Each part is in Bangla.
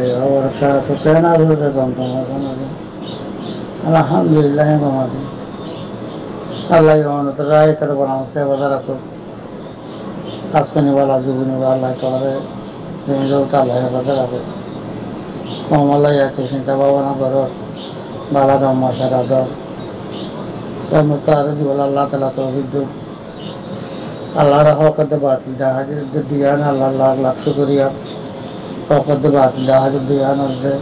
الله وبركاته كان هذا كنتم الحمد لله بمازن الله يوم تراي كذا بنامته وذركو أسكني ولا جبني ولا تمره جميل تعالى وذركو كم الله يكشين تباونا برو بالا كم مشارادو تمتار دي ولا الله تعالى توفيق الله رحمه كده باطل ده هذا ديانا الله لاخ لاخ شكريا وقد باطل ده هذا ديانا ده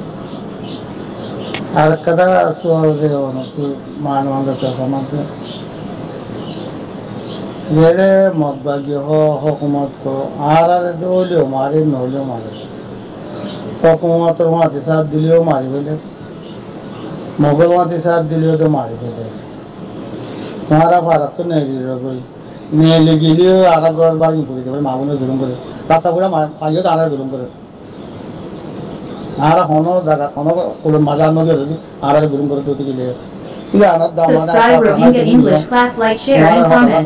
هر كذا سوال ده ونتي مانوانغ تسمعت زره مطبعی ها حکومت کو آرار دولیو ماری نولیو ماری حکومت رو ماتی سات دلیو ماری بله مغل ماتی سات دلیو تو ماری بله तुम्हारा भारत तो नहीं लीजिए कोई नहीं लीजिए आगे गौर बागी पूरी थी मामूल में जुर्म करे रास्ता पूरा पाँचों तारा जुर्म करे आरा खानों जगह खानों को मज़ा नहीं होती आरा के जुर्म करे तो के लिए Subscribe Rohingya English class, like, share and comment.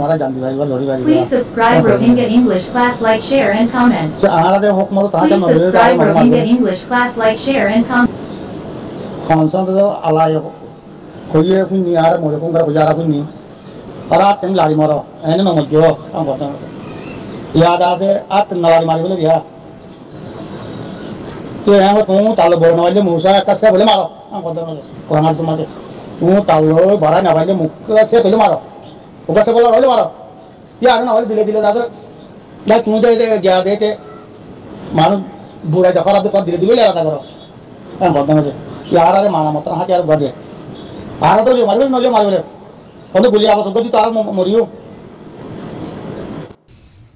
Please subscribe Rohingya English class, like, share and comment. Please subscribe Rohingya English class, like, share and comment. Khansan to alay कोई ये फिर नहीं आ रहा मुझे कौन कर गुजारा फिर नहीं पर आप टाइम लारी मारो ऐने ना मत जो हम कहते हैं याद आते आप नारी मारी बोले क्या तो यहाँ पर तू तालो बोलने वाले मूसा कैसे बोले मारो हम कहते हैं कुरान से मारे तू तालो बारा ना वाले मुक्का से बोले मारो वो कैसे बोला बोले मारो यार ना वाले दिले दिले दादा लाइक तू दे क्या देते मानो बुरा जखरा तो कर दिले दिले ले रहा था करो हम कहते हैं यार अरे माना मत रहा क्या बदे आना तो ले मारो नले मारो ले कौन बोली आप सबको दी तारा मरियो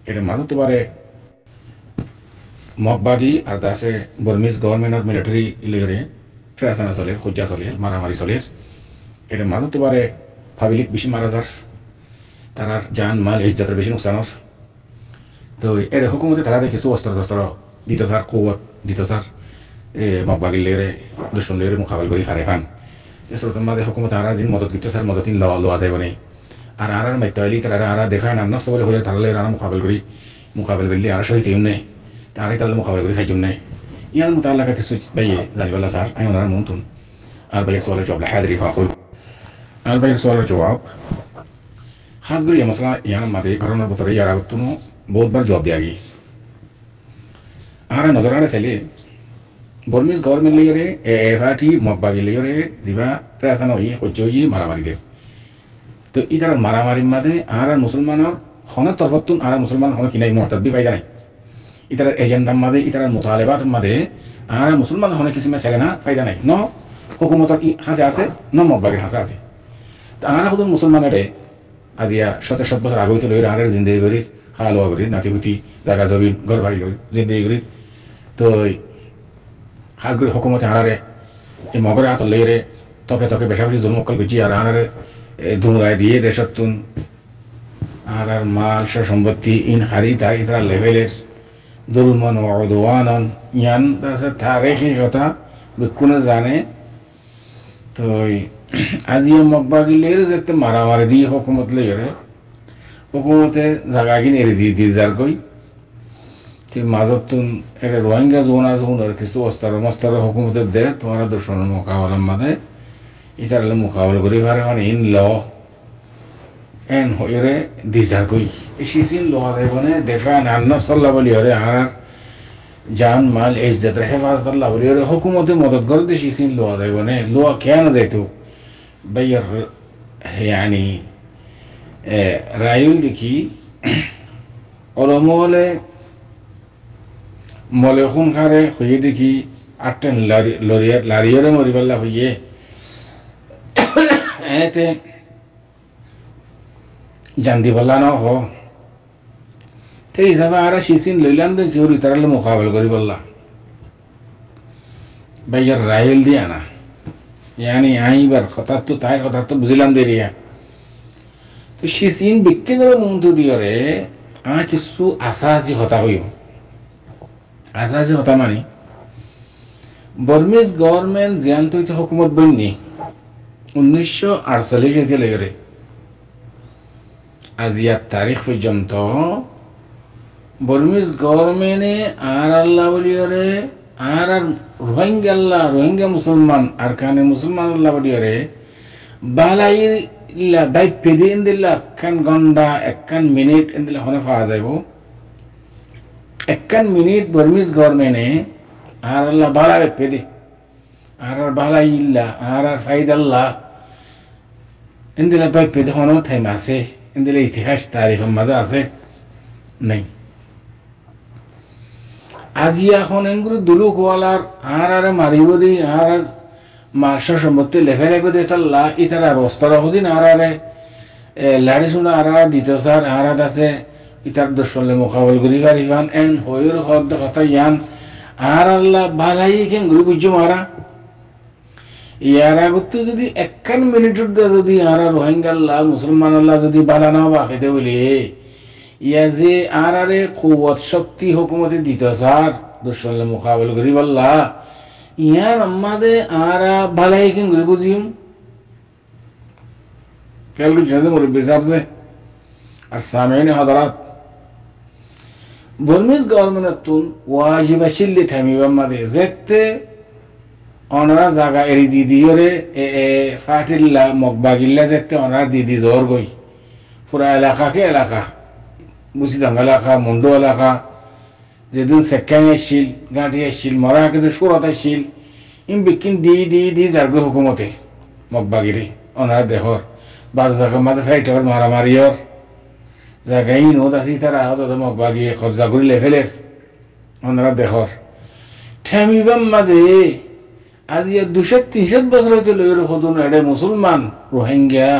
এটা মানতে পারে মকবাগি আর দাসে বর্মিজ গভর্নমেন্ট আর মিলিটারি ইলেরে ফ্রাসানা চলে খুঁজা চলে মারামারি চলে এটা মানতে পারে পাবলিক বেশি মারা যার তার জান মাল ইজ্জতের বেশি নুকসানর তো এর হুকুমতে তারা কিছু অস্ত্র শস্ত্র দিতে স্যার কুয়াত দিতে স্যার মকবাগি লেরে দুশ্মন লেরে মোকাবেলা করি খারে খান এসরতন মাদে হুকুমত আর জিন মদত দিতে স্যার মদতিন লওয়া যাবে না আর আর মাইতালি তারা আর দেখায় না নফস বলে হয়ে তাহলে আর মোকাবেলা করলে আর সহিত নেই তারাই তাহলে মোকাবেলা করি খাইজুম নেই ইয়ার মোতালাকা কিছু বাইয়ে জানিবাল্লা স্যার আমি ওনারা মন্তুন আর বাইয়ে সোয়ালের জবাব হাদরি ফাকুল আর বাইয়ের সোয়ালের জবাব খাস করে মশলা ইয়ার মাদে ঘটনার ভিতরে ইয়ার আগতুনো বহুতবার জবাব দেওয়া গিয়ে আর নজর আড়ে চাইলে বর্মিজ গভর্নমেন্ট লেয়ারে এফআটি মকবাগি লেয়ারে যিবা প্রেসান হই সহ্য হই মারামারি দে তো ইতার মারামারির মাঝে আর মুসলমানের হনের তরফতুন আর মুসলমান হন কিনাই মুতাব্বি ফায়দা নাই ইতার এজেন্ডার মাঝে ইতার মুতালেবাত মাঝে আর মুসলমান হনে কিসিমে সেলেনা ফায়দা নাই ন হুকুমতর হাসে আছে ন মকবাগির হাসে আছে তো আর হুদুন মুসলমানের আজিয়া ৭০ বছর আগে তো লইরা আর জিন্দেগি করি খাওয়া করি নাতিপুতি জায়গা জমিন ঘর বাড়ি করি জিন্দেগি করি তো খাস করে হুকুমতে আনারে এই মগরে হাত লইরে তকে তকে বেশা বেশি জন্ম কল করছি আর আনারে ধুমরায় দিয়ে দেশতুন আর মাল সম্পত্তি ইন হারি তাই তারা লেভেলের দুলমন ওয়াদওয়ানন ইয়ান তাছে তারিখি কথা বিকুনে জানে তো আজি মকবাগিলের যেতে মারামারি দিয়ে হুকুমত লইরে হুকুমতে জায়গা কিনে দিয়ে দিয়ে যার কই মাজতুন এটা রোহিঙ্গা জোন আর কিছু অস্তার হুকুমতে দে তোমার দুশ্মন মোকাবেলার মাঝে ইতার মোকাবেলা করি পারে মানে ইন ল এন হইরে দিজার কই এসিসিন ল দেবনে দেফা নান্না সাল্লাহ বলি হরে আর জান মাল ইজ্জতের হেফাজত আল্লাহ বলি হরে হুকুমতে মদত করে দে সিসিন ল দেবনে ল কেন যাইতো বাইর يعني রায়ুল দেখি অলমলে মলে খুনখারে হইয়ে দেখি আটটা লারিয়রে মরিবাল্লা হইয়ে এতে জান্দি বললা ন হ তো হিসাবে আর সিসিন লইলাম দে কেউ তারালে মোকাবেলা করি বললা ভাইয়ার রাইল দিয়া না ইয়ানি আইবার কথা তো তাই কথা তো বুঝলাম দেরিয়া তো সিসিন ব্যক্তিগত মন্ত্র দিয়রে কিছু আশাসি হতা হইও আশাসি হতা মানে বর্মিজ গভর্নমেন্ট জিয়ান্ত হুকুমত বন্যি 1948 থেকে লেগে আজিয়ার তারিখ পর্যন্ত বর্মিজ গভর্নমেন্টে আর আল্লাহ বলিয়রে আর রোহিঙ্গা মুসলমান আর কানে মুসলমান আল্লাহ বডিয়ারে বালাই ইল্লা বাই পেদি ইন্দিল্লা একখান ঘন্টা একখান মিনিট ইন্দিল্লা হনে পাওয়া যাইব একখান মিনিট বর্মিজ গভর্নমেন্টে আর আল্লাহ বালাই পেদি আর বালাই ইল্লা আর ফাইদাল্লাহ ইন্দিল্লা বাই পেদি হনে টাইম আছে ইন্দিল্লা ইতিহাস তারিখের মাঝে আছে নাই আজি এখন এগুলো দুলুক ওয়ালার আর মারিব দি আর মার্শ সম্পত্তি লেখা লেখে দিয়ে তাল্লা ইতার আর অস্তর হদিন আর লাড়ি শুনে আর দিত স্যার আর আছে ইতার দর্শনে মোকাবল করি পারিবান এন হইর হদ কথা ইয়ান আর আল্লাহ বালাই কেঙ্গুরি বুঝছো মারা ইয়ার আগত যদি একখান মিনিটের যদি আর রোহিঙ্গাল্লাহ মুসলমান আল্লাহ যদি বালা না বাকেতে বলি ইয়া যে আর কুয়াত শক্তি হুকুমতে দিত স্যার দর্শনে মোকাবল করি বললা ইয়ার আমাদের আর বালাই কেঙ্গুরি বুঝিম ক্যালকুলেশন মুরব্বী সাহেব আর সামনে হযরত বর্মিজ গভর্নমেন্টতুন ওয়াজিব আসিল্লি থামিবা মাদে যেতে অনরা জায়গা এরি দিদিওরে ফাটিল্লা মকবাগিল্লা যেতে অনরা দিদি জোর গই পুরা এলাকাকে এলাকা বুঝিদাঙ্গা এলাকা মুন্ডু এলাকা যেদিন সেকেন্ড আসছিল গাঁটি আসছিল মরা কিন্তু সুরত আসছিল ইম বিকিন দি যারগৈ হুকুমতে মকবাগিরি অনরা দেহর বাজ জায়গা মাঝে ফাইটর মারামারিয়র জায়গায় নোদ আছি তারা আহত মকবাগিয়ে কবজা করি লেভেলের ওনারা দেখর ঠেমিবাম মাঝে আজ 200-300 বছর হইতে লইর হতুন এডে মুসলমান রোহিঙ্গা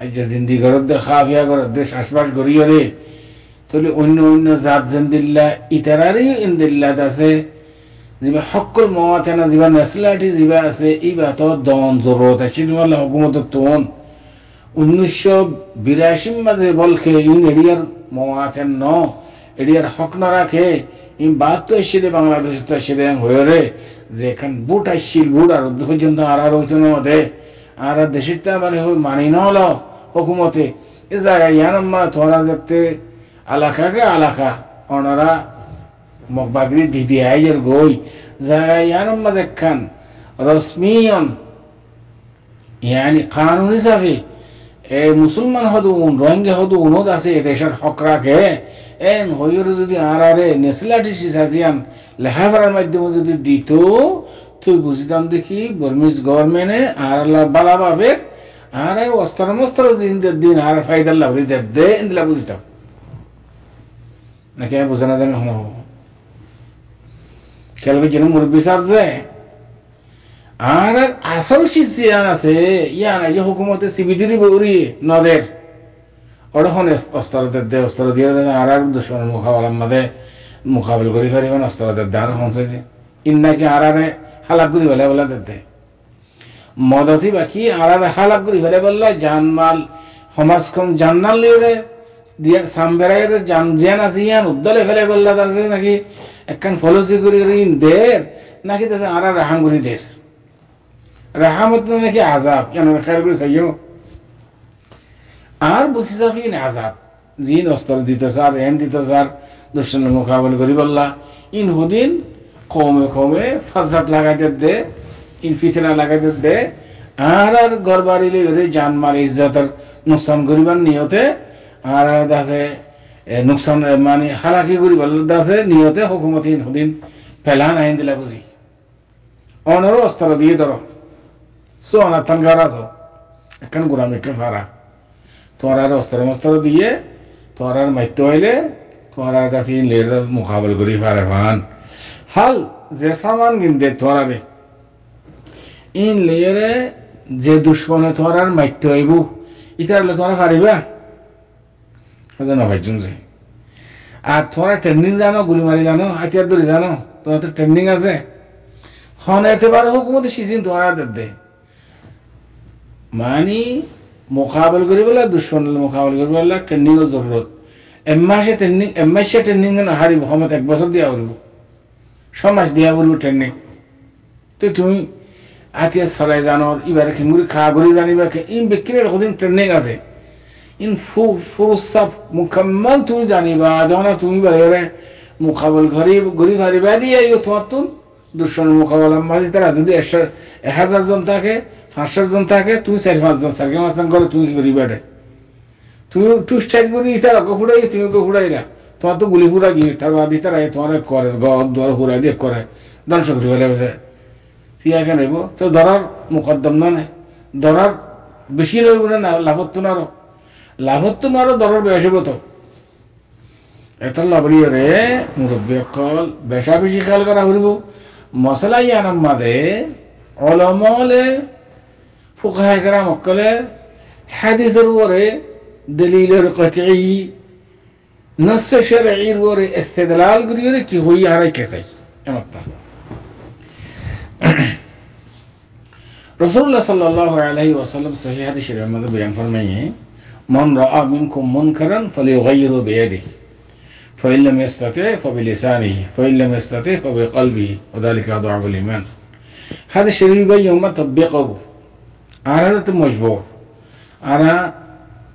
আজ জিন্দি ঘরত দে খাফিয়া ঘরত দে শ্বাসবাস করিয়রে তাহলে অন্য জাত জেন্দিল্লা ইতারারই ইন্দিল্লাত আছে যিবা সকল মওয়াতেনা যিবা নেসলাটি যিবা আছে ইবা তো দন জরুরত আছে তোমার হুকুমত তোন 1982 মাঝে বলকে ইন এরিয়ার মওয়াতেন ন এরিয়ার হক না রাখে ইন বাদ তো এসে বাংলাদেশ তো এসে হয়ে রে যে এখন বুট আসছিল বুট আর পর্যন্ত আর হইতো না দে আর দেশটা মানে মানি না হলো হুকুমতে এ জায়গায় ইয়ানম্মা তোরা যেতে আলাকা ওনারা মকবাগরি দিদি আইয়ের গই জায়গায় ইয়ানম্মা দেখান রসমিয়ন ইয়ানি কানুন হিসাবে মুসলমান হদুন রোহিঙ্গা হদুন ওদ আছে দেশের হক রাখে এন হইর যদি আর নেসলাটি সিসাজিয়ান লেখাপড়ার মাধ্যমে যদি দিত তুই বুঝিতাম দেখি বর্মিজ গভর্নমেন্টে আর আল্লাহ বালা বাবে আর অস্তর মস্তর দিন আর ফাইদাল্লাহ বলি দে ইন্দিলা বুঝিতাম নাকি আমি বুঝে না জানি হন খেলবে যেন মুরব্বী সাহেব যে আর আসল শিশিয়ান আছে ইয়ান এই হুকুমতে সিবিদিরি বউরি নদের ওরখন অস্তরদের দে অস্তর দিয়ে আর দুশ্মনের মুখাবলার মাঝে মুকাবিল করি পারিবেন অস্তরদের দে আর হনছে যে ইন্নাকে আর হালাক করি ফেলে বলে দে মদতি বাকি আর হালাক করি ফেলে বললে জানমাল সমাজখন জান্নাল লিওরে দিয়া সামবেরাইয়ের জান জেন আছে ইয়ান উদ্দলে ফেলে বললে আছে নাকি একখান ফলসি করি দের নাকি তাছে আর রাহাম করি দের রাহামত নাকি আজাব কেন খেয়াল করে চাইও আর বুঝি যাবি আজাব জিন অস্তর দিত স্যার এন দিত স্যার দুশ্মনের মোকাবিলা করি বললা ইন হুদিন কমে ফাজাত লাগাইতে দে ইন ফিতনা লাগাইতে দে আর গড়বাড়িলে জানমাল ইজ্জতের নুকসান করিবার নিয়তে আর আছে নুকসান মানে হালাকি করিবার আছে নিয়তে হুকুমত ইন হুদিন ফেলান আইন দিলা বুঝি অনারও অস্তর দিয়ে ধরো সোনা থানগারাস এখন গোলাম একে ফারা তোমার আর অস্ত্র মস্ত্র দিয়ে তোমার আর মাইতে হইলে তোমার আর কাছে লের মোকাবিল করি ফারে ফান হাল যে সামান কিনতে তোমার আরে ইন লেরে যে দুশ্মনে তোমার আর মাইতে হইব ইতারলে তোমার পারিবা না ভাইজন যে আর তোমার ট্রেনিং জানো গুলি মারি জানো হাতিয়ার ধরে জানো তোমার তো ট্রেনিং আছে হন এতেবার হুকুমতে সিজিন তোমার দে মানি মোকাবিল করি বলে দুশ্মনের মোকাবিল করি বলে ট্রেনিংয়ের জরুরত এমাসে ট্রেনিং না হারিব সময় 1 বছর দিয়া করব 6 মাস দিয়া করব ট্রেনিং তো তুমি আতিয়া চলাই জানোর এবারে খিঙ্গুরি খা করি জানিবা ইন বিক্রির কদিন ট্রেনিং আছে ইন ফুরসাফ মুকাম্মাল তুমি জানিবা যখন তুমি বারে মোকাবিল ঘরি পারিবা দিয়ে তোমার তো দুশ্মনের মোকাবেলা মাঝে তারা যদি 1000 জন থাকে 500 জন থাকে তুই 4-5 জন সার্গে মাসান করে তুমি কি করিবা রে তুমি টুস্টাইট করি তারা ফুড়াই তুমি ফুড়াইলা তোমার তো গুলি ফুড়া গিয়ে তার বাদি তারা তোমার করে ঘর দুয়ার ফুড়াই দিয়ে করে ধ্বংস করে ফেলে বসে তুই এখানে নেব তো ধরার মুকদ্দম না নেই ধরার বেশি রইব না লাভত্ব নারো ধরার বেশি তো এত লাভরিয়ে রে মুরব্বী অকল বেশা বেশি খেয়াল করা করিব মশলা ইয়ানার মাঝে অলমলে ফুকাহায়ে কেরাম অকলে হাদিসের উপরে দলিলের কতঈ নস শরঈর উপরে ইস্তেদলাল করিয়ে কি হই হারাই কেসাই এমনটা রাসূলুল্লাহ সাল্লাল্লাহু আলাইহি ওয়াসাল্লাম সহিহ হাদিসের মধ্যে বয়ান ফরমায়ে মান রাআ মিনকুম মুনকারান ফালিয়ুগাইয়িরু বিয়াদিহি فإن لم يستطع فبلسانه فإن لم يستطع فبقلبه وذلك أضعف الإيمان هذا الشريف يوم تطبيقه أنا مجبور أنا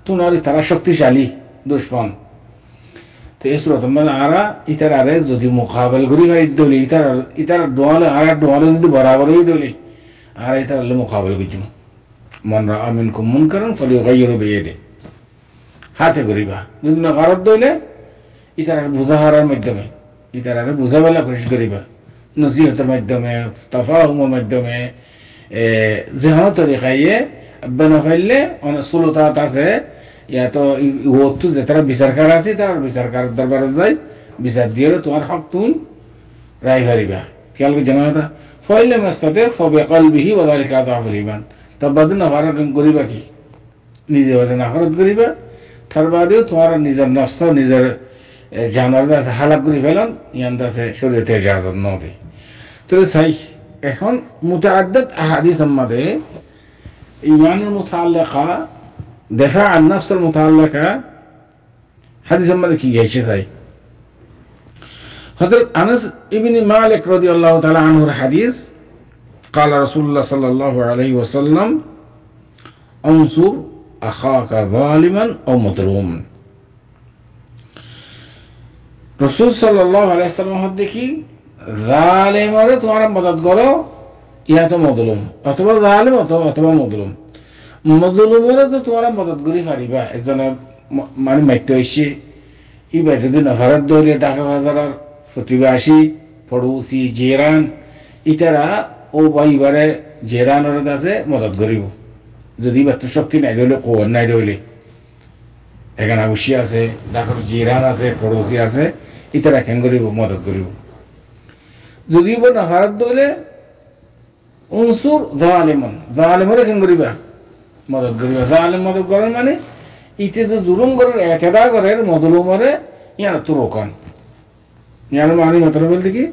تناري ترى শক্তিশালী দুশমন তো এই সুরত মানে আরা ইতার আরে যদি মুকাবেল করি হয় দলি ইতার দোয়ালে আরা দোয়ালে যদি বরাবর হই দলি আর ইতার মুকাবেল করছুম মান রাআ মিনকুম মুনকারান ফালিয়ুগাইয়িরু বিয়াদিহি হাতে করিবা যদি না গারত দইলে ইতার বুঝাহারার মাধ্যমে ইতার বুঝাবেলা কোশিশ করিবা নসিহতের মাধ্যমে তাফাহুমের মাধ্যমে যেন তরিকায়ে আব্বানা ফাইলে অনেক সুলতাত আছে ইয়াতো ওতো যে তারা বিচারকার আছে তার বিচারকার দরবারে যাই বিচার দিয়ে তোমার হক তুমি রায় হারিবা খেয়াল করে জানা ফাইলে মাস্তাতে ফাবিকলবিহি ওয়া যালিকা আযআফুল ঈমান তবাদ না হারার করিবা কি নিজে ওদের নাফরত করিবা তার বাদেও তোমার নিজের নফস নিজের জানার আছে হালাক করে ফেলান ইয়ান আছে শরীয়তে ইজাজত না দেয় তো সাই এখন মুতাআদ্দিদ আহাদিসের মধ্যে ঈমানের মুতাআল্লিকা দফা আন নাফসের মুতাআল্লিকা হাদিসের মধ্যে কি গেছে সাই হযরত আনাস ইবনে মালিক রাদিয়াল্লাহু তাআলা আনহুর হাদিস قال رسول الله صلى الله عليه وسلم انصر اخاك ظالما او مظلوما রসুল সাল্লাল্লাহু আলাইহি ওয়াসাল্লাম দেখি জালেমরে তোমার মদদ করো ইয়া তো মজলুম অথবা জালেম অথবা মজলুম মজলুমরে তো তোমার মদদ করি পারিবা একজন মানে মাইতে হইছে ইবা যদি নফরত দৌড়ে টাকা হাজার প্রতিবাসী পড়োসি জেরান ইতারা ও ভাইবারে জেরানের কাছে মদদ করিব যদি বাত শক্তি নাই দিলে কোন নাই দিলে এখানে আবশ্যি আছে ডাকর জিরান আছে পড়োসি আছে ইতারা কেন করিব মদত করিব যদি না হারাত দলে উনসুর জালিমরে কেন করিবা মদত করিবা জালিম মদত করার মানে ইতে যে জুলুম করার একেদা করার মজলুমরে ইয়ার তো রোকান ইয়ার মানে মতলব বলতে কি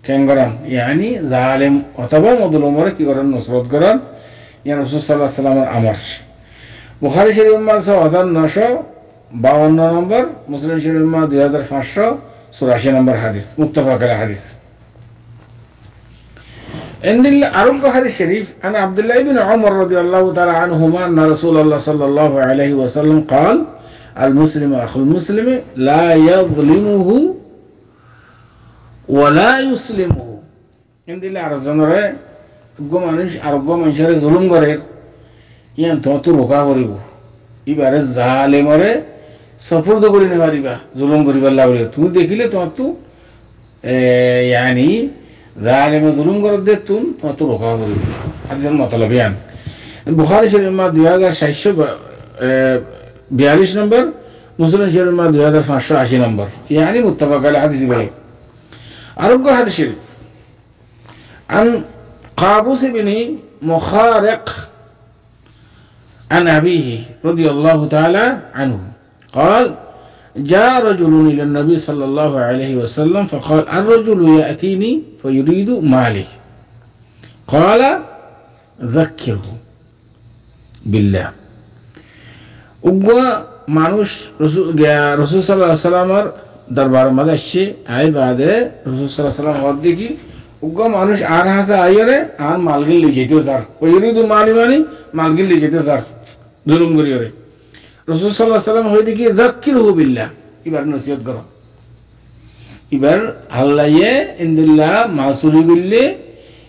কেন করান ইয়ানি জালিম অথবা মজলুমরে কি করান নসরত করান ইয়া রাসূল সাল্লাল্লাহু আলাইহি ওয়াসাল্লামের আমর বুখারী শরীফ মাসে 1952 নম্বর মুসলিম শরীফ মা 2584 নম্বর হাদিস মুত্তাফাক আলাইহি হাদিস এন্দিল আরব হাদিস শরীফ আন আব্দুল্লাহ ইবনে উমর রাদিয়াল্লাহু তাআলা আনহুমা আন রাসূলুল্লাহ সাল্লাল্লাহু আলাইহি ওয়াসাল্লাম قال المسلم اخو المسلم لا يظلمه ولا يسلمه এন্দিল আরজনরে আরব মানুষের জুলুম করে ইয়ান তো রোকা করিব ইবারে জালেমরে সফরদ করি না পারিবা জুলুম করিবার লাগলে তুমি দেখিলে তোমার তো ইয়ানি জালেমে জুলুম করে দে তুমি তোমার তো রোকা করিব হাদিসের মতলব ইয়ান বুখারী শরীফ মা 2642 নম্বর মুসলিম শরীফ মা 2580 নম্বর ইয়ানি মুত্তাফাক আলাইহি হাদিস বলে আরব হাদিস শরীফ عن قابوس بن مخارق عن أبيه رضي الله تعالى عنه قال جاء رجل إلى النبي صلى الله عليه وسلم فقال الرجل يأتيني فيريد مالي قال ذكره بالله মানুষ রসুল সাল্লাল্লাহু আলাইহি ওয়াসাল্লামের দরবার মধ্যে আসছে আই বাদে রসুল সাল্লাল্লাহু আলাইহি ওয়াসাল্লাম হদ দেখি উগ্র মানুষ আর হাসে আইরে আর মালগিল লিয়ে যেতে স্যার ওইরুদু মালিমানি মালগিল লিয়ে যেতে স্যার জুলুম করিয়ে রাসূল সাল্লাল্লাহু আলাইহি ওয়াসাল্লাম হই দেখি যাক্কিরহু বিল্লাহ এবার নসিহত করো এবার আল্লাহয়ে ইন্দিল্লাহ মাসুরি গল্লে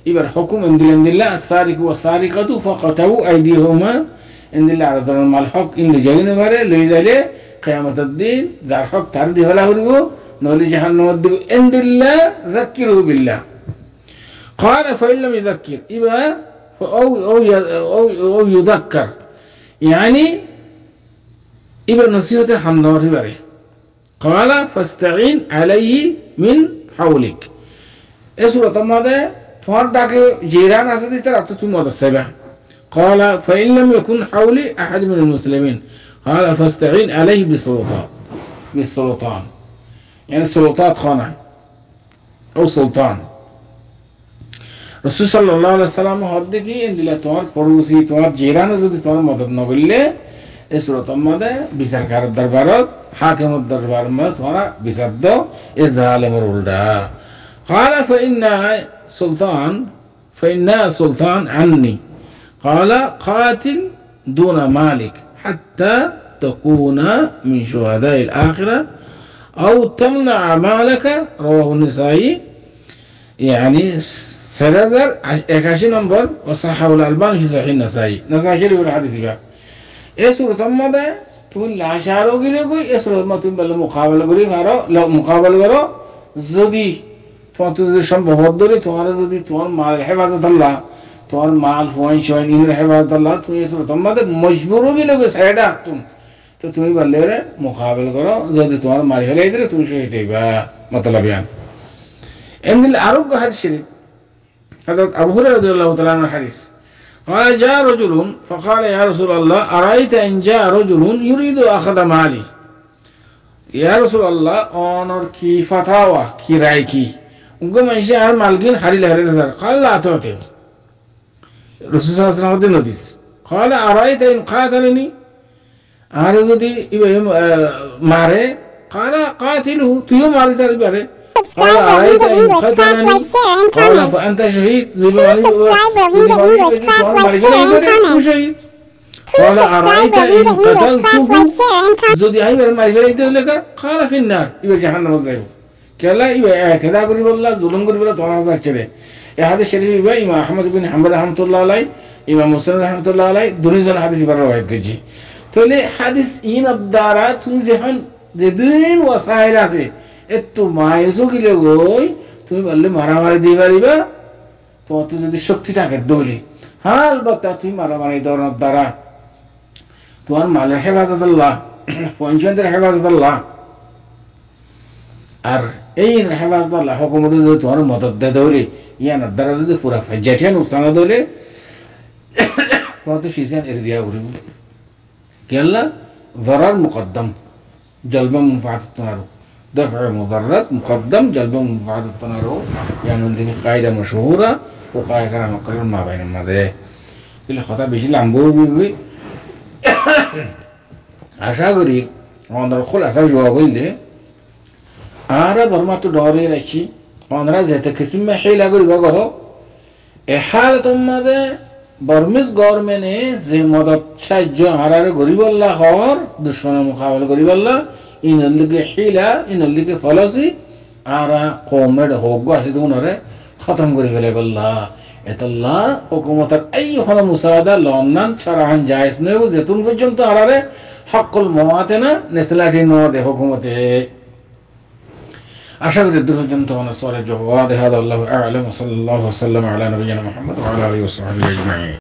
এবার হুকুম ইন্দিল্লাহ আসারিকু ওয়াসারিকাতু ফাকাতাউ আইদিহুমা ইন্দিল্লাহ আর ধরনের মাল হক ইন্দি জাগিনে পারে লই যাইলে কিয়ামতের দিন যার হক তার দি হলা হইব নলি জাহান্নামে দিব ইন্দিল্লাহ যাকিরু বিল্লাহ قال فإن لم يذكر إبا أو يذكر يعني إبا نصيحة حمدور بره قال فاستعين عليه من حولك سورة ماذا تمہار ڈاکے جیران آسدی تر اب تو تم مدد سبا قال فإن لم يكن حولي أحد من المسلمين قال فاستعين عليه بالسلطان يعني سلطات خانة أو سلطان رسول صلى الله عليه وسلم হদ্দে কি ইন্দিলা তোমার পড়োসি তোমার জিরানে যদি তোমার মদদ ন করলে এই সূরত মধ্যে বিচারকার দরবারত হাকিমের দরবার মধ্যে তোমরা বিচার দাও এই জালেমের উল্টা قال فإن سلطان عني قال قاتل دون مالك حتى تكون من شهداء الآخرة أو تمنع مالك رواه النسائي يعني سردر 81 নম্বর وصححه الألباني في صحيح النسائي شريف الحديث بقى এই সূরত মধ্যে তুমি লাশারো গিলে কই এই সূরত মধ্যে তুমি বলে মুকাবিলা করি মারো মুকাবিলা করো যদি তোমার যদি সম্ভব ধরে তোমার যদি তোমার মাল হেফাজত আল্লাহ তোমার মাল ফোন শোন ইনের হেফাজত আল্লাহ তুমি এই সূরত মধ্যে মজবুরও গিলে কই সাইডা তো তুমি বললে রে মুকাবিলা করো যদি তোমার মাল হেলে দিলে তুমি শহীদ হইবা মতলব ইয়ান এমনি আরো হাদিস শরীফ حضرت أبو هريرة رضي الله تعالى عنه الحديث قال جاء رجل فقال يا رسول الله أرأيت إن جاء رجل يريد أخذ مالي يا رسول الله أنور كي فتاوى كي رأي كي उनको मनुष्य हर मालकिन हरी लहरे नजर قال لا أتركه رسول صلى الله عليه وسلم نوديس قال أرأيت إن قاتلني أرزدي ماره قال قاتله تيوم ماري تري باره قال أرأيت إن قتلني قال فأنت شهيد شهيد قال أرأيت إن قتلته زودي هاي من ماري لك قال في النار يبقى جهنم الزيب كلا يبقى اعتداء قريب الله ظلم قريب الله طبعا هذا كده هذا الشريف يبقى إمام أحمد بن حنبل رحمة الله عليه إمام مسلم رحمة الله عليه دونيزون حديث بالرواية كجي تولي حديث إن الدارات تنزهن جدين وسائل আছে একটু মাইসো গিলে গই তুমি বললে মারামারি দিয়ে পারিবা তোমার তো যদি শক্তি থাকে দৌলি হাল বাতা তুমি মারামারি দৌড়ানোর দ্বারা তোমার মালের হেফাজত আল্লাহ পঞ্চায়েতের হেফাজত আল্লাহ আর এই হেফাজত আল্লাহ হুকুমত যদি তোমার মদত দেয় দৌড়ি ইয়ানোর দ্বারা যদি পুরা ফাইজাঠিয়ান উস্তানা দৌড়ে তোমার তো শিশিয়ান এর দিয়া উড়িব কেল্লা ضرر مقدم جلب منفعة التنارو دفع مضرات مقدم جلب منفعة التنارو يعني عندنا قاعدة مشهورة وقاعدة كلام نقرر ما بين الماضي اللي خطأ بيجي لعمبو بيجي عشان قري عندنا الخل أساس جوابين ده أنا برما تدوري رشي عندنا زيت كسم حيلة قري بقرا حالة ما ده برمز گورمنه زي مدد شجع هراره غريب الله هار دشمن مقابله غريب الله إن اللي حيلة إن اللي فلسي آرا قومه ده هوجا هذونه ختم غريب الله الله حكومة أي حنا مساعدة لونن شرعاً جائز نه وزيتون بجنت هراره حق المواطن نسلاتين ده حكومته أشهد الدروج جنت ونصار الجواد هذا الله أعلم وصلى الله وسلم على نبينا محمد وعلى آله وصحبه أجمعين.